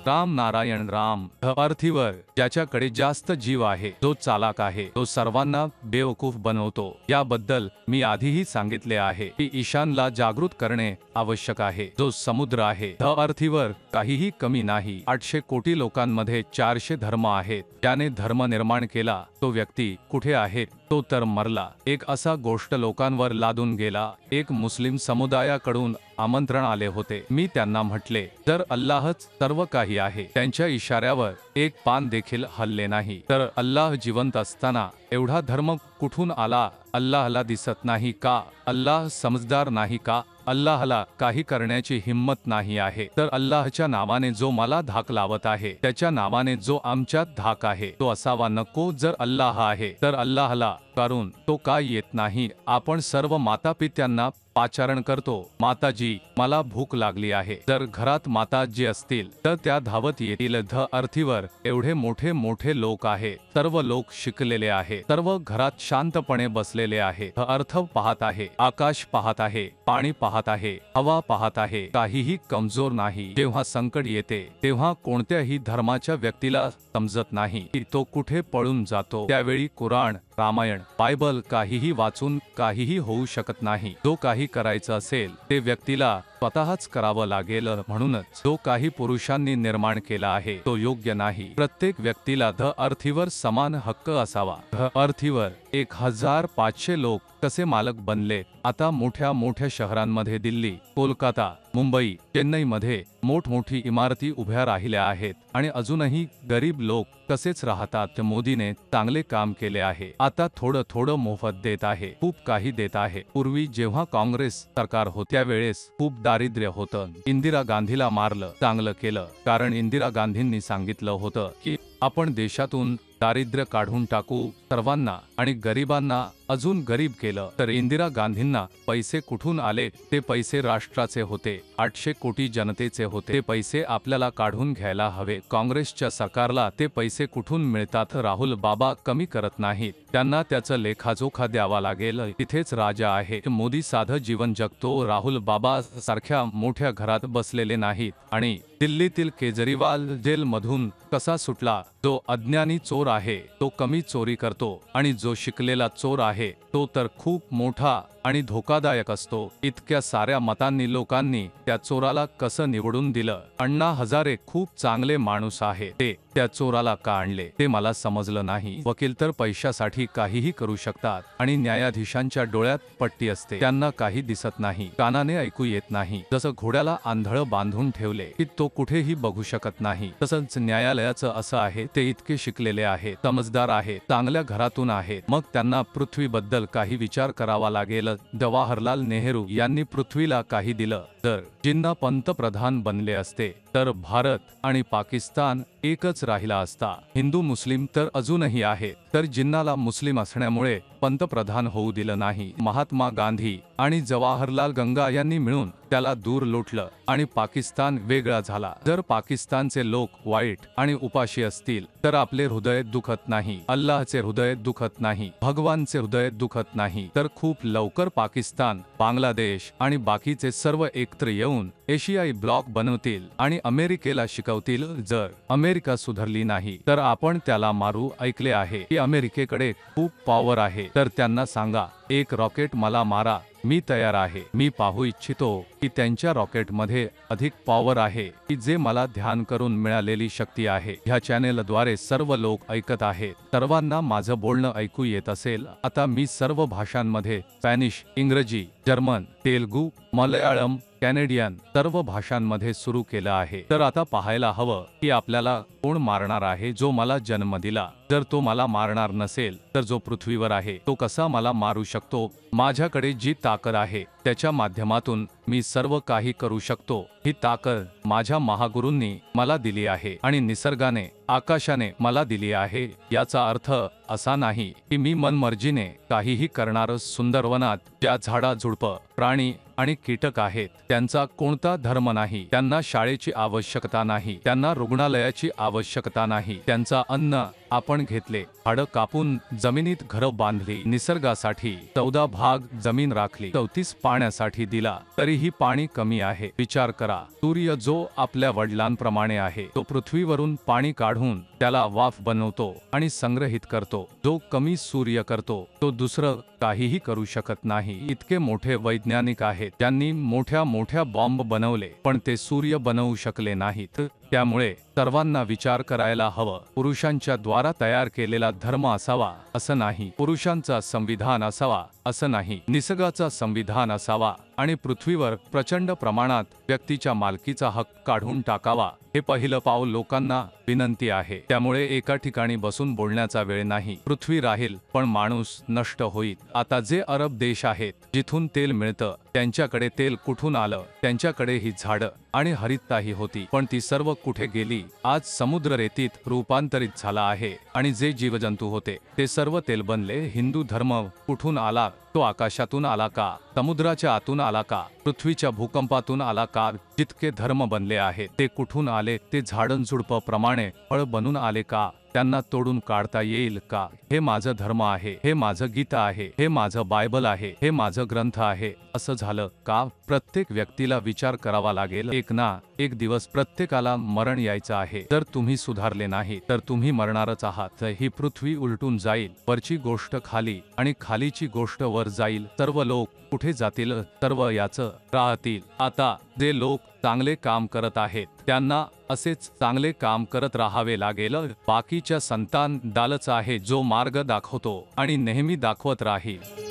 राम नारायण राम अर्थीवर ज्याच्याकडे जास्त जीव आहे, जो चालाक आहे, तो सर्वांना बेवकूफ बनवतो। याबद्दल मी आधीही सांगितले आहे की ईशानला जागृत करणे आवश्यक आहे। जो समुद्र आहे अर्थीवर काहीही कमी नाही। 800 कोटी लोकांमध्ये 400 धर्म आहेत। त्याने धर्म निर्माण केला, तो व्यक्ती कुठे आहे? तो तर मरला। एक असा गोष्ट लोकांवर लादून गेला। एक मुस्लिम समुदायाकडून आमंत्रण आले होते। मी त्यांना म्हटले, जर अल्लाहच सर्व काही आहे, त्यांच्या इशाऱ्यावर एक पान देखील हलले नाही, तर अल्लाह जिवंत असताना एवढा धर्म कुठून आला? अल्लाहला दिसत नाही का? अल्लाह समजदार नाही का? अल्लाहला काही करण्याची हिम्मत नाही आहे, तर अल्लाहच्या नावाने जो मला धाक लावत आहे, त्याच्या नावाने जो आमच्यात धाक आहे, तो असावा नको। जर अल्लाह आहे तर अल्लाहला कारण तो का येत नाही? आपण सर्व मातापित्यांना पाचारण करतो, माताजी मला भूक लागली आहे। जर घरात माताजी असतील तर त्या धावत येतील अर्थीवर। एवढे मोठे मोठे लोक आहेत, सर्व लोक शिकलेले आहेत, सर्व घरात शांतपणे बसलेले आहेत, अर्थ पाहत आहे, आकाश पाहत आहे, पाणी पाहत आहे, हवा पाहत आहे, काहीही कमजोर नाही। जेव्हा संकट येते तेव्हा कोणत्याही धर्माच्या व्यक्तीला समजत नाही की तो कुठे पळून जातो। त्यावेळी कुराण, रामायण, बायबल काहीही वाचून काहीही होऊ शकत नाही। जो काही करायचं असेल ते व्यक्तीला स्वतःच करावं लागेल। म्हणूनच जो काही पुरुषांनी निर्माण केला आहे तो योग्य नाही। प्रत्येक व्यक्तीला अर्थीवर समान हक्क असावा। अर्थीवर 1500 लोक कसे मालक बनले? आता मोठ्या मोठ्या शहरांमध्ये दिल्ली, कोलकाता, मुंबई, चेन्नईमध्ये मोठमोठी इमारती उभ्या राहिल्या आहेत आणि अजूनही गरीब लोक कसेच राहतात। मोदीने चांगले काम केले आहे। आता थोडं थोडं मोफत देत आहे, खूप काही देत आहे। पूर्वी जेव्हा काँग्रेस सरकार होते त्यावेळेस खूप दारिद्र्य होतं। इंदिरा गांधीला मारलं, चांगलं केलं, कारण इंदिरा गांधींनी सांगितलं होतं की आपण देशातून दारिद्र्य काढून टाकू सर्वांना, आणि गरिबांना अजून गरीब केलं। तर इंदिरा गांधींना पैसे कुठून आले? ते पैसे राष्ट्राचे होते, 800 कोटी जनतेचे होते। ते पैसे आपल्याला काढून घ्यायला हवे। काँग्रेसच्या सरकारला ते पैसे कुठून मिळतात? राहुल बाबा कमी करत नाहीत, त्यांना त्याचं लेखाजोखा द्यावा लागेल। तिथेच राजा आहे। मोदी साधं जीवन जगतो, राहुल बाबा सारख्या मोठ्या घरात बसलेले नाहीत। आणि दिल्लीतील केजरीवाल जेलमधून कसा सुटला? जो अज्ञानी चोर आहे तो कमी चोरी करतो, आणि जो शिकलेला चोर आहे तो तर खूप मोठा आणि धोकादायक असतो। इतक्या साऱ्या मतांनी लोकांनी त्या चोराला कसं निवडून दिलं? अण्णा हजारे खूप चांगले माणूस आहे, ते त्या चोराला का आणले ते मला समजलं नाही। वकील तर पैशासाठी काहीही करू शकतात, आणि न्यायाधीशांच्या डोळ्यात पट्टी असते, त्यांना काही दिसत नाही, कानाने ऐकू येत नाही। जसं घोड्याला आंधळं बांधून ठेवले की तो कुठेही बघू शकत नाही, तसंच न्यायालयाचं असं आहे। ते इतके शिकलेले आहेत, समजदार आहेत, चांगल्या घरातून आहेत, मग त्यांना पृथ्वीबद्दल काही विचार करावा लागेल। जवाहरलाल नेहरू यांनी पृथ्वीला काही दिलं। जर जिन्ना पंतप्रधान बनले असते तर भारत आणि पाकिस्तान एकच राहिला असता। हिंदू मुस्लिम तर अजूनही आहे, तर जिन्नाला मुस्लिम असण्यामुळे पंतप्रधान होऊ दिलं नाही। महात्मा गांधी आणि जवाहरलाल गंगा यांनी मिळून त्याला दूर लोटलं आणि पाकिस्तान वेगळा झाला। जर पाकिस्तानचे लोक वाईट आणि उपाशी असतील तर आपले हृदय दुखत नाही, अल्लाहचे हृदय दुखत नाही, भगवानचे हृदय दुखत नाही, तर खूप लवकर पाकिस्तान, बांगलादेश आणि बाकीचे सर्व एकत्र येऊन एशियाई ब्लॉक बनवतील आणि अमेरिकेला शिकवतील। जर अमेरिका सुधारली नाही तर आपण त्याला मारू। ऐकले आहे की अमेरिकेकडे खूप पॉवर आहे, तर त्यांना सांगा एक रॉकेट मला मारा, मी तयार आहे। मी पाहू इच्छितो की त्यांच्या रॉकेटमध्ये अधिक पॉवर आहे की जे मला ध्यान करून मिळालेली शक्ती आहे। ह्या चॅनेलद्वारे सर्व लोक ऐकत आहेत, सर्वांना माझं बोलणं ऐकू येत असेल। आता मी सर्व भाषांमध्ये स्पॅनिश, इंग्रजी, जर्मन, तेलुगू, मल्याळम, कॅनेडियन सर्व भाषांमध्ये सुरू केलं आहे। तर आता पाहायला हवं की आपल्याला कोण मारणार आहे? जो मला जन्म दिला, जर तो मला मारणार नसेल तर जो पृथ्वीवर आहे तो कसा मला मारू शकतो? माझ्याकडे जी ताकद आहे त्याच्या माध्यमातून मी सर्व काही करू शकतो। ही ताकद माझ्या महागुरूंनी मला दिली आहे आणि निसर्गाने, आकाशाने मला दिली आहे। याचा अर्थ असा नाही की मी मनमर्जीने काहीही करणार। सुंदरवनात ज्या झाडा झुडपं, प्राणी आणि कीटक आहेत. त्यांचा कोणता धर्म नाही, त्यांना शाळेची आवश्यकता नाही, त्यांना रुग्णालयाची आवश्यकता नाही. त्यांचा अन्न आपण घेतले, झाडं कापून जमिनीत घरं बांधली, निसर्गासाठी 14 भाग जमीन राखली, 34 पाण्यासाठी दिला, तरीही पाणी कमी आहे. विचार करा, सूर्य जो आपल्या वडिलांप्रमाणे आहे, तो पृथ्वीवरून पाणी काढून त्याला वाफ बनवतो आणि संग्रहित करतो. जो कमी सूर्य करतो तो दुसरं काहीही करू शकत नाही. इतके मोठे वैज्ञानिक आहेत ज्यांनी मोठ्या मोठ्या बॉम्ब बनवले, पण ते सूर्य बनवू शकले नाहीत. त्यामुळे सर्वांना विचार करायला हवं. पुरुषांच्या द्वारा तयार केलेला धर्म असावा असं नाही, पुरुषांचा संविधान असावा असं नाही, निसर्गाचा संविधान असावा आणि पृथ्वीवर प्रचंड प्रमाणात व्यक्तीच्या मालकीचा हक्क काढून टाकावा. हे पहिलं पाऊल लोकांना विनंती आहे. त्यामुळे एका ठिकाणी बसून बोलण्याचा वेळ नाही. पृथ्वी राहील पण माणूस नष्ट होईल. आता जे अरब देश आहेत जिथून तेल मिळतं, त्यांच्याकडे तेल कुठून आलं? त्यांच्याकडे ही झाडं आणि हरितताही होती, पण ती सर्व कुठे गेली? आज समुद्र रेतीत रूपांतरित झाला आहे आणि जे जीवजंतू होते ते सर्व तेल बनले. हिंदू धर्म कुठून आला? तो आकाशातून आला का? समुद्राच्या आतून आला का? पृथ्वीच्या भूकंपातून आला का? जितके धर्म बनले आहेत ते कुठून आले? ते झाडझुडपाप्रमाणे फळ बनून आले का? त्यांना तोडून काढता येईल का? हे माझं धर्म आहे, हे माझं गीता आहे, हे माझं बायबल आहे, हे माझं ग्रंथ आहे, असं झालं का? प्रत्येक व्यक्तीला विचार करावा लागेल. एक ना एक दिवस प्रत्येकाला मरण यायचं आहे. जर तुम्ही सुधारले नाही तर तुम्ही मरणारच आहात. ही पृथ्वी उलटून जाईल, वरची गोष्ट खाली आणि खालीची गोष्ट वर जाईल. सर्व लोक कुठे जातील? सर्व याचं राहतील. आता जे लोक चांगले काम करत आहेत त्यांना असेच चांगले काम करत राहावे लागेल. बाकीच्या संतान दालच आहे जो मार्ग दाखवतो आणि नेहमी दाखवत राहील.